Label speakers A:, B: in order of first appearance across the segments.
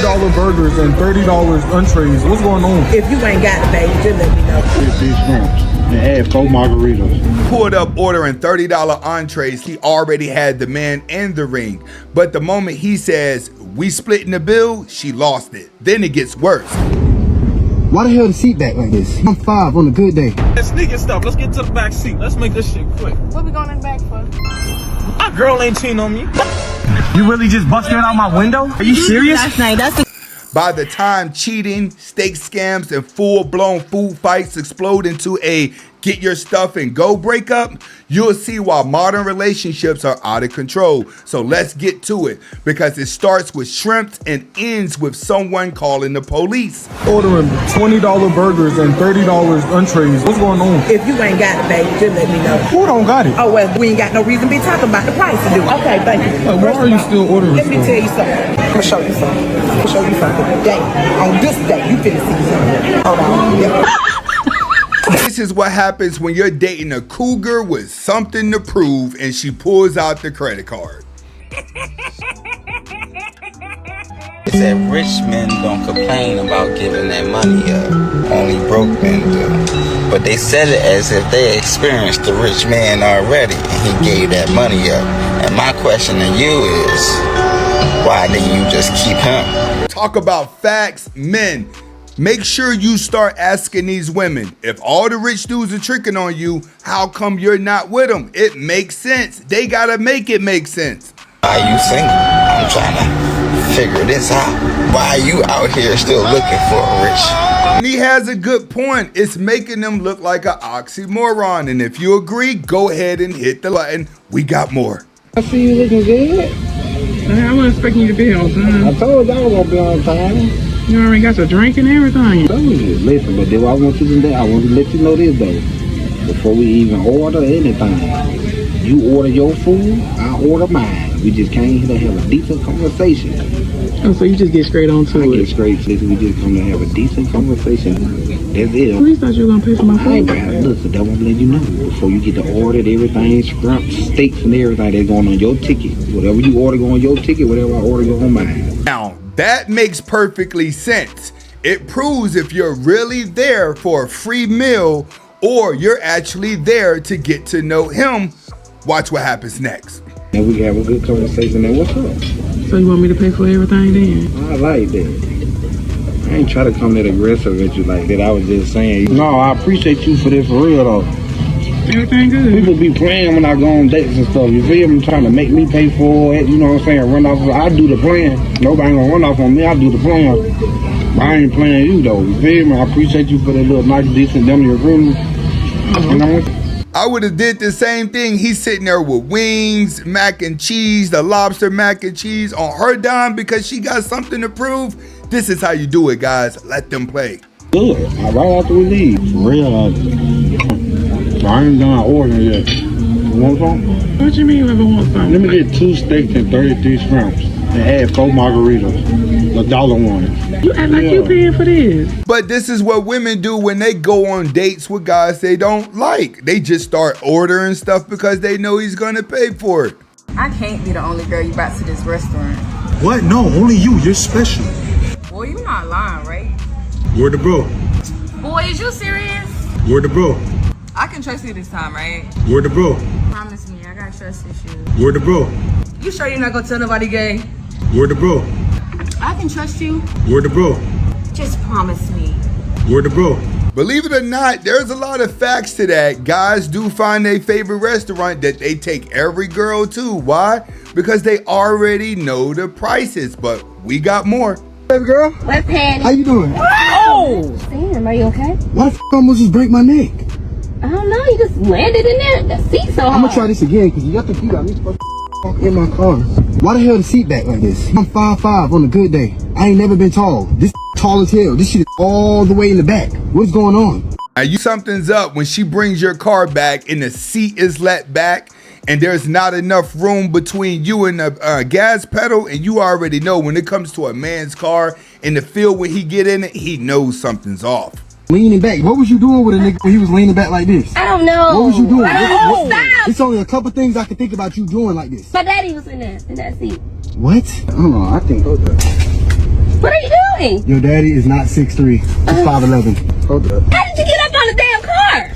A: $20 burgers and $30 entrees. What's going on?
B: If you ain't got it, baby, just let me know.
C: 15 shrimps and add 4 margaritas.
D: Pulled up ordering $30 entrees. He already had the man in the ring. But the moment he says, we splitting the bill, she lost it. Then it gets worse.
E: Why the hell the seat back like this? I'm 5 on a good day.
F: That sneaking stuff. Let's get to the back seat. Let's make this shit quick.
G: What we going in the back for?
F: My girl ain't cheating on me.
A: You really just busted out my window? Are you serious?
G: Last night,
D: By the time cheating, steak scams, and full-blown food fights explode into a get your stuff and go breakup, you'll see why modern relationships are out of control. So let's get to it, because it starts with shrimps and ends with someone calling the police.
A: Ordering $20 burgers and $30 entrees. What's going on?
B: If you ain't got it, baby, just let me know.
A: Who don't got it?
B: Oh, well, we ain't got no reason to be talking about the price to do it. Okay, thank you.
A: Why are you still ordering
B: Let me
A: stuff?
B: tell you something. I'm gonna show you something. I'm gonna show you something today. On this day, you finna see something. Hold on. Yeah.
D: This is what happens when you're dating a cougar with something to prove and she pulls out the credit card.
H: It said rich men don't complain about giving their money up. Only broke men do. But they said it as if they experienced the rich man already and he gave that money up. And my question to you is, why didn't you just keep him?
D: Talk about facts, men. Make sure you start asking these women, if all the rich dudes are tricking on you, how come you're not with them? It makes sense. They gotta make it make sense.
H: Why are you single? I'm trying to figure this out. Why are you out here still looking for a rich?
D: And he has a good point. It's making them look like an oxymoron. And if you agree, go ahead and hit the button. We got more.
C: I see you looking good.
I: I wasn't expecting you to be on time.
C: I told you I was gonna be on time.
I: You already got your drink and everything.
C: Listen, but then I want you to know, I want to let you know this though. Before we even order anything, you order your food, I order mine. We just came here to have a decent conversation.
I: Oh, so you just get straight on to
C: I
I: it.
C: get straight to it. We just come to have a decent conversation. That's it.
I: At least thought you were gonna pay for my
C: I ain't
I: food.
C: gonna listen, that won't let you know. Before you get the order, everything, shrimps, steaks and everything that's going on your ticket. Whatever you order go on your ticket, whatever I order go on mine.
D: Now, that makes perfectly sense. It proves if you're really there for a free meal or you're actually there to get to know him. Watch what happens next.
C: And we can have a good conversation and what's up?
I: So you want me to pay for everything then?
C: I like that. I ain't try to come that aggressive at you like that. I was just saying. No, I appreciate you for this for real though.
I: Everything good?
C: People be playing when I go on dates and stuff. You feel me? Trying to make me pay for it. You know what I'm saying? Run off. I do the plan. Nobody gonna run off on me. I do the plan. But I ain't playing you though. You feel me? I appreciate you for that little nice, decent dinner you're agreement. You know?
D: I would have did the same thing. He's sitting there with wings, mac and cheese, the lobster mac and cheese on her dime because she got something to prove. This is how you do it, guys. Let them play.
C: Good. Right after we leave. For real. I ain't done ordering yet. You want something?
I: What you mean you ever want something?
C: Let me get 2 steaks and 33 shrimps and add 4 margaritas. The dollar one.
I: You act like you paying for this.
D: But this is what women do when they go on dates with guys they don't like. They just start ordering stuff because they know he's gonna pay for it.
G: I can't be the only girl you brought to this restaurant.
A: What? No, only you. You're special.
G: Boy, you not lying, right?
A: Word to bro.
G: Boy, is you serious?
A: Word to bro.
G: I can trust you this time, right?
A: Word to bro.
G: Promise me, I got trust issues.
A: Word to bro.
G: You sure you're not gonna tell nobody gay?
A: Word to bro.
G: I can trust you.
A: Word to bro.
G: Just promise me.
A: Word to bro.
D: Believe it or not, there's a lot of facts to that. Guys do find their favorite restaurant that they take every girl to. Why? Because they already know the prices. But we got more.
E: Baby girl,
G: What, Patty?
E: how you doing?
G: Oh! Damn, are you okay?
E: Why the I almost just break my neck?
G: I don't know, you just landed in there. The seat's so hard.
E: I'm gonna try this again because you think you got me fucking in my car. Why the hell the seat back like this? I'm 5'5" on a good day. I ain't never been tall. This tall as hell. This shit is all the way in the back. What's going on?
D: Now, something's up when she brings your car back and the seat is let back and there's not enough room between you and the gas pedal, and you already know when it comes to a man's car in the field when he get in it, he knows something's off.
E: Leaning back. What was you doing with a nigga when he was leaning back like this?
G: I don't know.
E: What was you doing?
G: I don't know. Stop.
E: It's only a couple things I can think about you doing like this.
G: My daddy was in that seat.
E: What? I don't know. I think.
G: What doing?
E: Your daddy is not 6'3". He's 5'11". Hold up.
G: How did you get up on the damn car?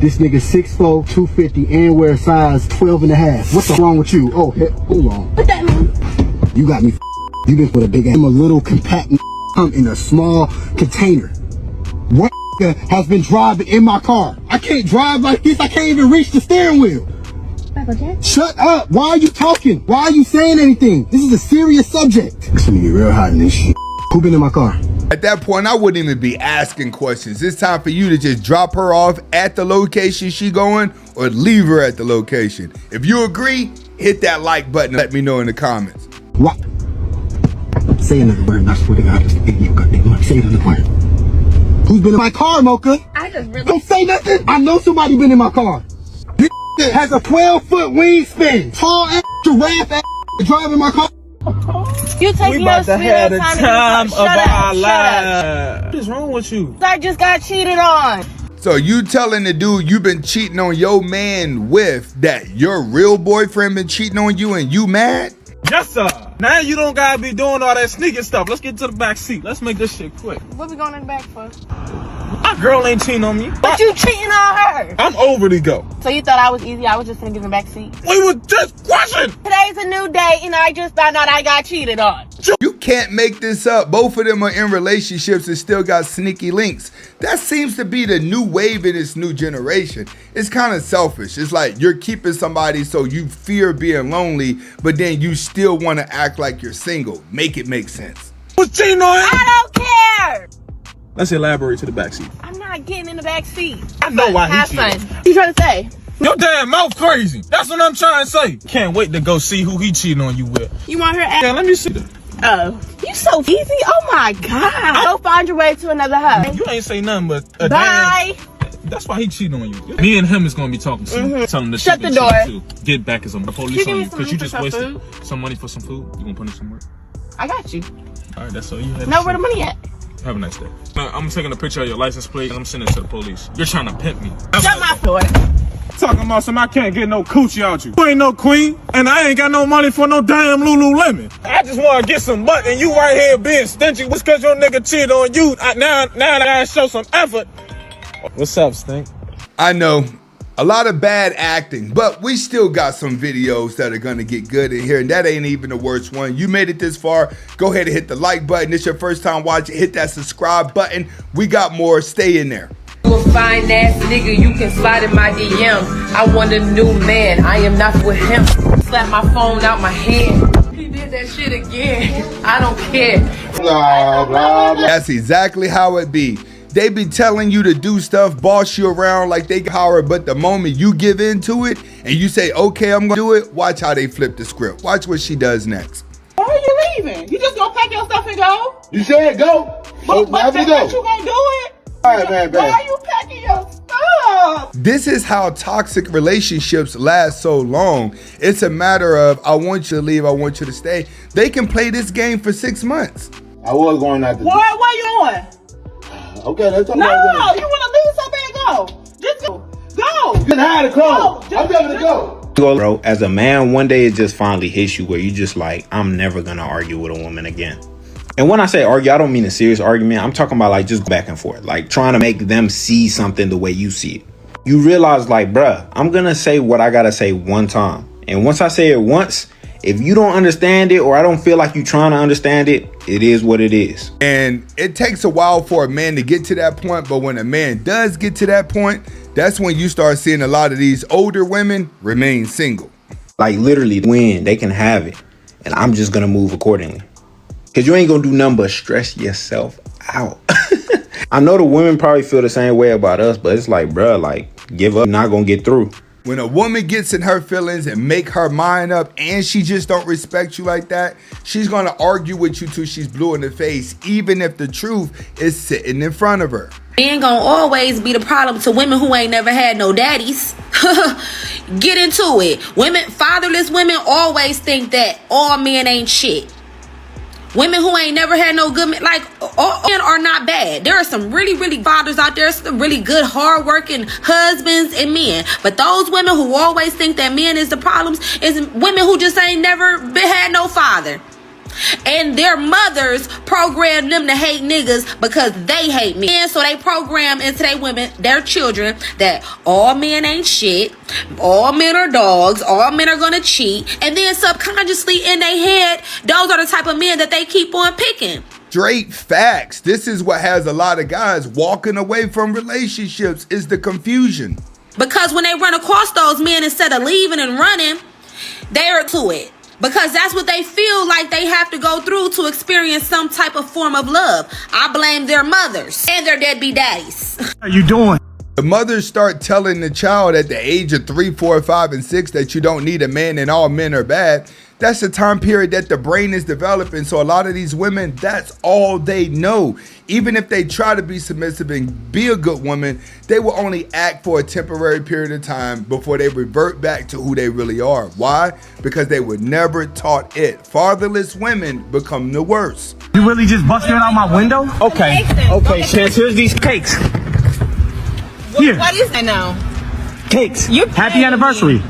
E: This nigga 6'4", 250, and wears size 12 and a half. What's wrong with you? Oh, hold on.
G: What that mean?
E: You got me. You been with a big ass. I'm a little compact come in a small container. What has been driving in my car? I can't drive like this. I can't even reach the steering wheel. Shut up. Why are you talking? Why are you saying anything? This is a serious subject. It's gonna get real hot in this shit. Who been in my car?
D: At that point, I wouldn't even be asking questions. It's time for you to just drop her off at the location she going or leave her at the location. If you agree, hit that like button and let me know in the comments.
E: What? Say another word, I swear to God. Say another word. Who's been in my car, Mocha?
G: I just really...
E: Don't say nothing. I know somebody been in my car. This has a 12-foot wingspan. Tall ass giraffe ass driving my car.
F: You taking your sweet time of our lives. What is wrong with you?
B: I just got cheated on.
D: So you telling the dude you been cheating on your man with that your real boyfriend been cheating on you and you mad?
F: Yes, sir. Now you don't gotta be doing all that sneaking stuff. Let's get to the back seat. Let's make this shit quick.
B: What we going in the back for?
F: My girl ain't cheating on me.
B: But you cheating on her.
F: I'm over to go.
B: So you thought I was easy? I was just gonna give him back seat.
F: We were just questioning.
B: Today's a new day, and I just found out I got cheated on.
D: You can't make this up. Both of them are in relationships and still got sneaky links. That seems to be the new wave in this new generation. It's kind of selfish. It's like you're keeping somebody so you fear being lonely, but then you still want to act like you're single. Make it make sense.
F: What's cheating on him?
B: I don't care.
F: Let's elaborate to the back seat.
B: I'm not getting in the back seat.
F: I know why
B: Have
F: he
B: fun.
F: cheated.
B: What you trying to say?
F: Your damn mouth crazy. That's what I'm trying to say. Can't wait to go see who he cheating on you with.
B: You want her ass?
F: Yeah, let me see that.
B: Oh, you so easy. Oh my God. Go find your way to another hub.
F: You ain't say nothing but a
B: Bye.
F: damn. That's why he cheating on you. Me and him is gonna be talking soon. Tell him to
B: Shut the door.
F: Too. Get back as a police
B: You give
F: on
B: me
F: you
B: some
F: because you
B: money for
F: just
B: some
F: wasted
B: food?
F: some money for some food. You gonna punish him?
B: I got you.
F: All right, that's all you had.
B: Know
F: to
B: where
F: say.
B: the money at?
F: Have a nice day. I'm taking a picture of your license plate and I'm sending it to the police. You're trying to pimp me.
B: Shut my door.
F: Talking about some I can't get no coochie out you. You ain't no queen, and I ain't got no money for no damn Lululemon. I just want to get some butt, and you right here being stingy. What's because your nigga cheated on you? Now that I show some effort. What's up, Stink?
D: I know. A lot of bad acting, but we still got some videos that are gonna get good in here, and that ain't even the worst one. You made it this far, go ahead and hit the like button. It's your first time watching, hit that subscribe button. We got more, stay in there.
J: You a fine ass nigga, you can slide in my DM. I want a new man, I am not with him. Slap my phone out my hand. He did that shit again. I don't care.
E: Blah, blah, blah.
D: That's exactly how it be. They be telling you to do stuff, boss you around like they power, but the moment you give into it and you say, okay, I'm gonna do it, watch how they flip the script. Watch what she does next.
B: Why are you leaving? You just gonna pack your stuff and go?
E: You said go. So
B: But
E: go.
B: you gonna do it?
E: All right, man,
B: Why are you packing your stuff?
D: This is how toxic relationships last so long. It's a matter of, I want you to leave, I want you to stay. They can play this game for 6 months.
E: I was going out to.
B: Where you going?
E: Okay, let's talk
B: No,
E: about
B: you wanna leave so bad? Go. Just go. Go.
E: You can hide the clothes.
B: Go.
E: I'm ready to go.
H: Bro, as a man, one day it just finally hits you where you just like, I'm never gonna argue with a woman again. And when I say argue, I don't mean a serious argument. I'm talking about like just back and forth, like trying to make them see something the way you see it. You realize like, bruh, I'm gonna say what I gotta say one time. And once I say it once, if you don't understand it or I don't feel like you trying to understand it, it is what it is.
D: And it takes a while for a man to get to that point, but when a man does get to that point, that's when you start seeing a lot of these older women remain single.
H: Like literally win, they can have it. And I'm just gonna move accordingly. Cause you ain't gonna do nothing but stress yourself out. I know the women probably feel the same way about us, but it's like, bruh, like give up, not gonna get through.
D: When a woman gets in her feelings and make her mind up and she just don't respect you like that, she's gonna argue with you till she's blue in the face, even if the truth is sitting in front of her.
G: Men gonna always be the problem to women who ain't never had no daddies. Get into it. Fatherless women always think that all men ain't shit. Women who ain't never had no good men, like all men are not bad. There are some really, really fathers out there, some really good, hardworking husbands and men. But those women who always think that men is the problems is women who just ain't never had no father. And their mothers program them to hate niggas because they hate men. And so they program into their women, their children, that all men ain't shit, all men are dogs, all men are gonna cheat. And then subconsciously in their head, those are the type of men that they keep on picking.
D: Straight facts. This is what has a lot of guys walking away from relationships, is the confusion.
G: Because when they run across those men, instead of leaving and running, they're to it. Because that's what they feel like they have to go through to experience some type of form of love. I blame their mothers and their deadbeat daddies.
A: What are you doing?
D: The mothers start telling the child at the age of 3, 4, 5, and 6 that you don't need a man and all men are bad. That's the time period that the brain is developing. So a lot of these women, that's all they know. Even if they try to be submissive and be a good woman, they will only act for a temporary period of time before they revert back to who they really are. Why? Because they were never taught it. Fatherless women become the worst.
A: You really just busted out my window? Okay, Chance, here's these cakes. Here.
B: What is that now?
A: Cakes. Happy anniversary.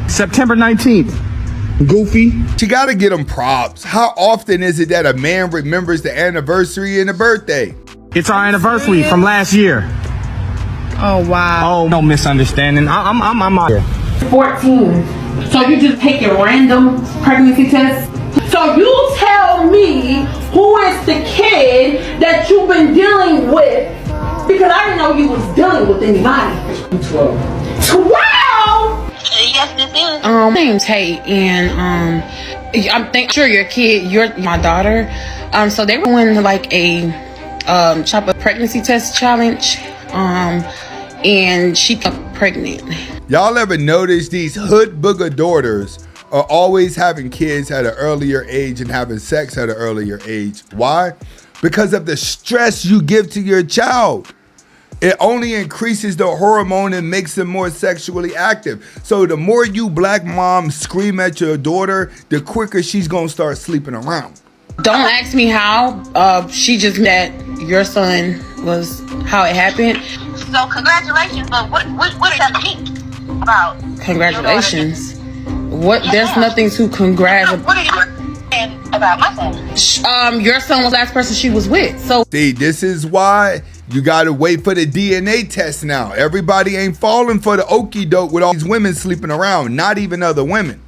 A: September 19th. Goofy.
D: You gotta get them props. How often is it that a man remembers the anniversary and the birthday?
A: It's our anniversary from last year.
B: Oh, wow.
A: Oh, no misunderstanding. I'm out here.
J: 14. So you just taking random pregnancy tests? So you tell me who is the kid that you've been dealing with? Because I didn't know you was dealing with anybody. 12. 12?
K: Yes, this is.
J: My name's Hay, and I'm sure your kid, you're my daughter. So they were doing like a chop a pregnancy test challenge. And she got pregnant.
D: Y'all ever notice these hood booger daughters are always having kids at an earlier age and having sex at an earlier age? Why? Because of the stress you give to your child. It only increases the hormone and makes them more sexually active. So the more you black moms scream at your daughter, the quicker she's gonna start sleeping around.
J: Don't ask me how. She just met your son was how it happened.
K: So congratulations, but what does that mean about?
J: Congratulations. What? There's nothing to congratulate.
K: What are you saying about my son?
J: Your son was the last person she was with. So
D: see, this is why you gotta wait for the DNA test now. Everybody ain't falling for the okie doke with all these women sleeping around, not even other women.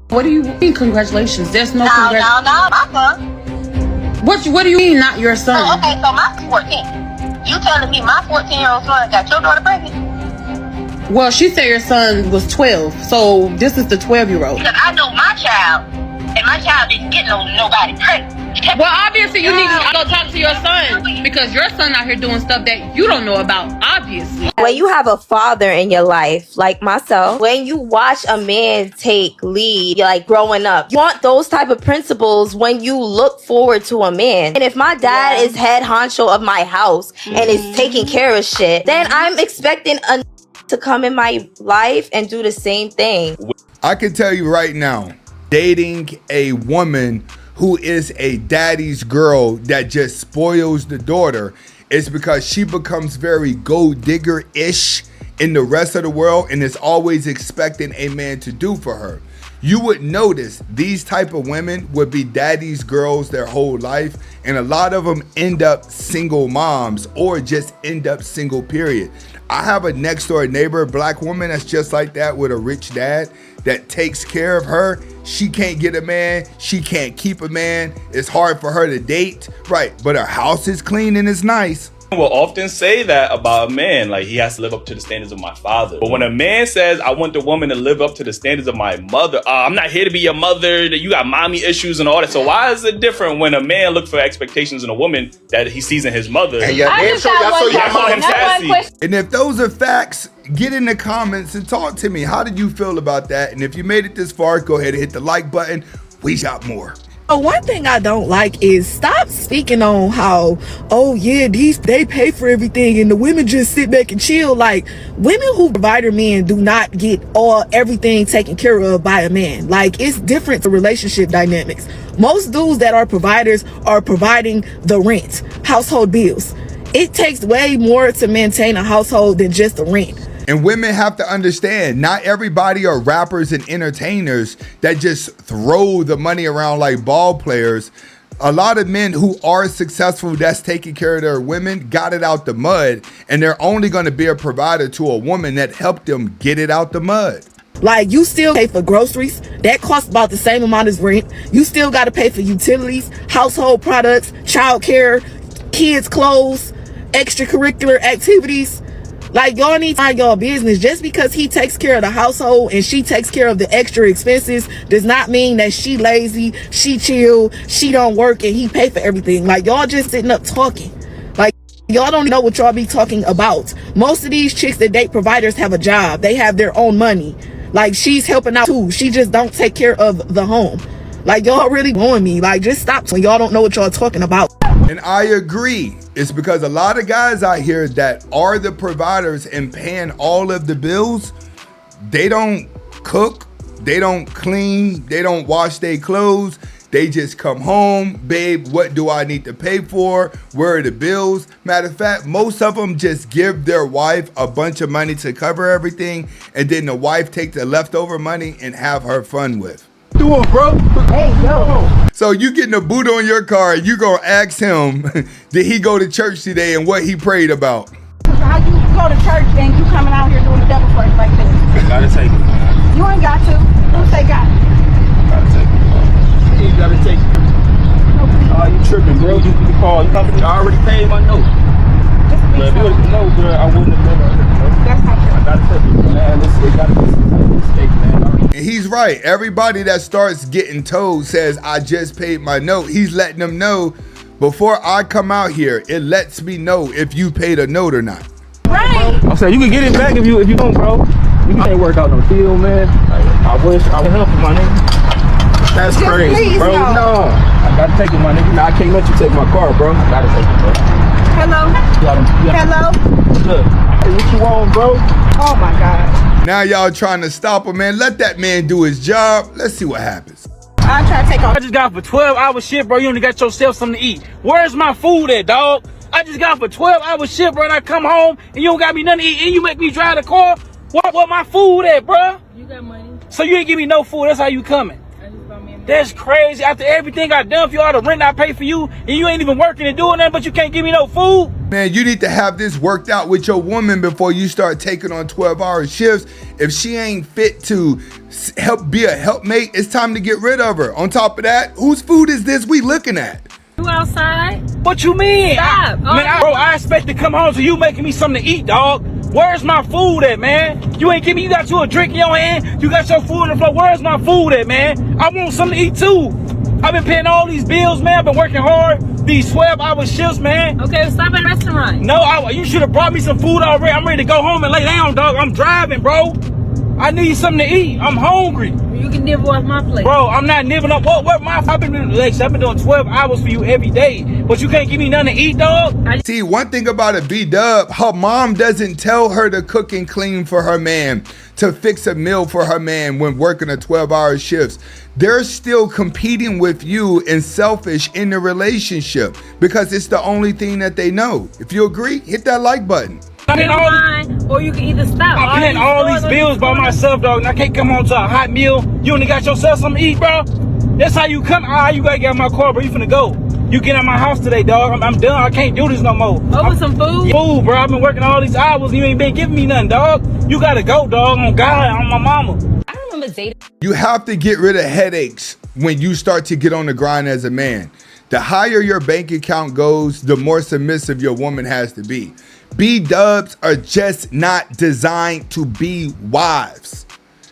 J: What do you mean congratulations? There's no
K: No, my son.
J: What do you mean not your son?
K: Oh, okay, so my 14. You telling me my 14-year-old son got your daughter pregnant?
J: Well, she said your son was 12, so this is the 12-year-old.
K: Because I know my child, and my child didn't get nobody pregnant.
J: Well, obviously you need to go talk to your son because your son out here doing stuff that you don't know about, obviously.
L: When you have a father in your life, like myself, when you watch a man take lead, you're like growing up, you want those type of principles when you look forward to a man. And if my dad is head honcho of my house and is taking care of shit, then I'm expecting a to come in my life and do the same thing.
D: I can tell you right now, dating a woman who is a daddy's girl that just spoils the daughter is because she becomes very gold digger-ish in the rest of the world and is always expecting a man to do for her. You would notice these type of women would be daddy's girls their whole life, and a lot of them end up single moms or just end up single, period. I have a next door neighbor, black woman that's just like that with a rich dad that takes care of her. She can't get a man. She can't keep a man. It's hard for her to date. Right. But her house is clean and it's nice.
M: Will often say that about a man, like he has to live up to the standards of my father. But when a man says, I want the woman to live up to the standards of my mother, I'm not here to be your mother, you got mommy issues and all that. So why is it different when a man looks for expectations in a woman that he sees in his mother?
D: And if those are facts, get in the comments and talk to me. How did you feel about that? And if you made it this far, go ahead and hit the like button. We got more.
B: One thing I don't like is stop speaking on how, oh yeah, they pay for everything and the women just sit back and chill. Like, women who provide men do not get everything taken care of by a man. Like, it's different to relationship dynamics. Most dudes that are providers are providing the rent, household bills. It takes way more to maintain a household than just the rent.
D: And women have to understand, not everybody are rappers and entertainers that just throw the money around like ball players. A lot of men who are successful that's taking care of their women got it out the mud, and they're only going to be a provider to a woman that helped them get it out the mud.
B: Like, you still pay for groceries. That costs about the same amount as rent. You still got to pay for utilities, household products, childcare, kids' clothes, extracurricular activities. Like, y'all need to mind y'all business. Just because he takes care of the household and she takes care of the extra expenses does not mean that she lazy, she chill, she don't work, and he pay for everything. Like, y'all just sitting up talking. Like, y'all don't know what y'all be talking about. Most of these chicks that date providers have a job. They have their own money. Like, she's helping out too. She just don't take care of the home. Like, y'all really blowing me. Like, just stop when y'all don't know what y'all talking about.
D: And I agree. It's because a lot of guys out here that are the providers and paying all of the bills, they don't cook, they don't clean, they don't wash their clothes. They just come home, babe, what do I need to pay for? Where are the bills? Matter of fact, most of them just give their wife a bunch of money to cover everything, and then the wife take the leftover money and have her fun with.
A: Do it, bro.
B: Hey, yo.
D: So you getting a boot on your car, you gonna ask him, did he go to church today and what he prayed about?
J: How you go to church and you coming out here doing the devil work like this?
A: I gotta take it.
J: You ain't got to. Who say got it?
A: I gotta take it. You gotta take it. Oh, you tripping, bro. You can call. I already paid my note. But if you would've known, bro, I wouldn't have been on it, bro.
J: That's not true.
A: I gotta take it, man. It gotta be a mistake, man.
D: And he's right. Everybody that starts getting told says, I just paid my note. He's letting them know, before I come out here, it lets me know if you paid a note or not.
J: Right.
A: I'm saying you can get it back if you don't, bro. You can't work out no deal, man. I wish I would help you, my nigga. That's
J: Just
A: crazy,
J: please,
A: bro.
J: no.
A: I gotta take it, my nigga. Nah, I can't let you take my car, bro. I gotta take it, bro.
J: Hello? Hello?
A: Look, hey, what you want, bro?
J: Oh my God.
D: Now y'all trying to stop him, man. Let that man do his job. Let's see what happens.
J: I'll try to take off.
N: I just got for 12-hour shift, bro. You only got yourself something to eat. Where's my food at, dog? I just got for 12-hour shift, bro, and I come home and you don't got me nothing to eat and you make me drive the car? What my food at, bro?
I: You got money.
N: So you ain't give me no food. That's how you coming. That's crazy. After everything I done for you, all the rent I pay for you, and you ain't even working and doing nothing, but you can't give me no food?
D: Man, you need to have this worked out with your woman before you start taking on 12-hour shifts. If she ain't fit to help be a helpmate, it's time to get rid of her. On top of that, whose food is this we looking at?
I: You outside?
N: What you mean?
I: Stop.
N: I expect to come home to you making me something to eat, dog. Where's my food at, man? You ain't give me, you got you a drink in your hand, you got your food on the floor. Where's my food at, man? I want something to eat too. I've been paying all these bills, man. I've been working hard, these 12-hour shifts, man.
I: Okay, stop at a restaurant.
N: No, you should have brought me some food already. I'm ready to go home and lay down, dog. I'm driving, bro. I need something to eat. I'm hungry.
I: You can nibble off my plate.
N: Bro, I'm not nibbling up. I've been doing 12 hours for you every day, but you can't give me nothing to eat, dog?
D: See, one thing about a B-Dub, her mom doesn't tell her to cook and clean for her man, to fix a meal for her man when working a 12-hour shifts. They're still competing with you and selfish in the relationship because it's the only thing that they know. If you agree, hit that like button.
I: Or you can either stop.
N: I'm paying all these bills by myself, dog, and I can't come home to a hot meal. You only got yourself something to eat, bro? That's how you come. How you gotta get out my car, bro? You finna go. You get out my house today, dog. I'm done. I can't do this no more.
I: Over some food?
N: Food, bro. I've been working all these hours and you ain't been giving me nothing, dog. You gotta go, dog. On God, on my mama.
I: I remember dating.
D: You have to get rid of headaches when you start to get on the grind as a man. The higher your bank account goes, the more submissive your woman has to be. B-Dubs are just not designed to be wives.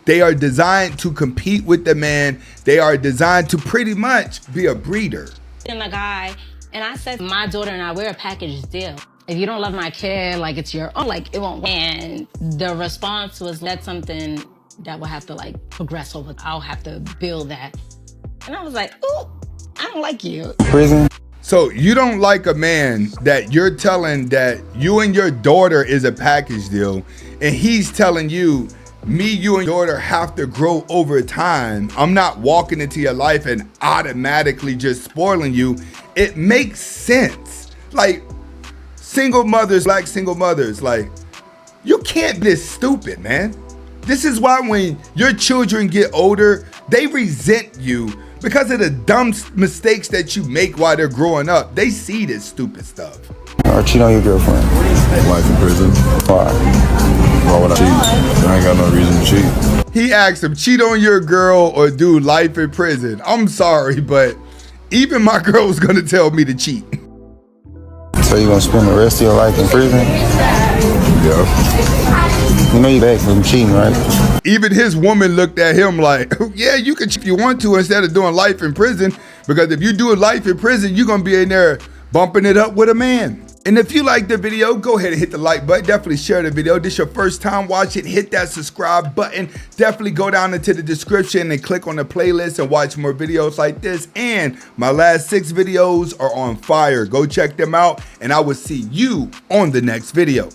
D: They are designed to compete with the man. They are designed to pretty much be a breeder.
O: And a guy, and I said, my daughter and I, we're a package deal. If you don't love my kid, like it's your own, like it won't work. And the response was, that's something that will have to like progress over. I'll have to build that. And I was like, ooh, I don't like you.
D: Prison. So you don't like a man that you're telling that you and your daughter is a package deal, and he's telling you, me, you, and your daughter have to grow over time. I'm not walking into your life and automatically just spoiling you. It makes sense. Like, single mothers, black single mothers, like, you can't can't be this stupid, man. This is why when your children get older, they resent you because of the dumb mistakes that you make while they're growing up. They see this stupid stuff.
P: Or cheat on your girlfriend. Life in prison. Why? Why would I cheat? I ain't got no reason to cheat.
D: He asked him, cheat on your girl or do life in prison. I'm sorry, but even my girl was gonna tell me to cheat.
P: So you gonna spend the rest of your life in prison? Yeah. You know you back from cheating, right?
D: Even his woman looked at him like, yeah, you can cheat if you want to instead of doing life in prison. Because if you do life in prison, you're gonna be in there bumping it up with a man. And if you like the video, go ahead and hit the like button. Definitely share the video. If this is your first time watching, hit that subscribe button. Definitely go down into the description and click on the playlist and watch more videos like this. And my last 6 videos are on fire. Go check them out, and I will see you on the next video.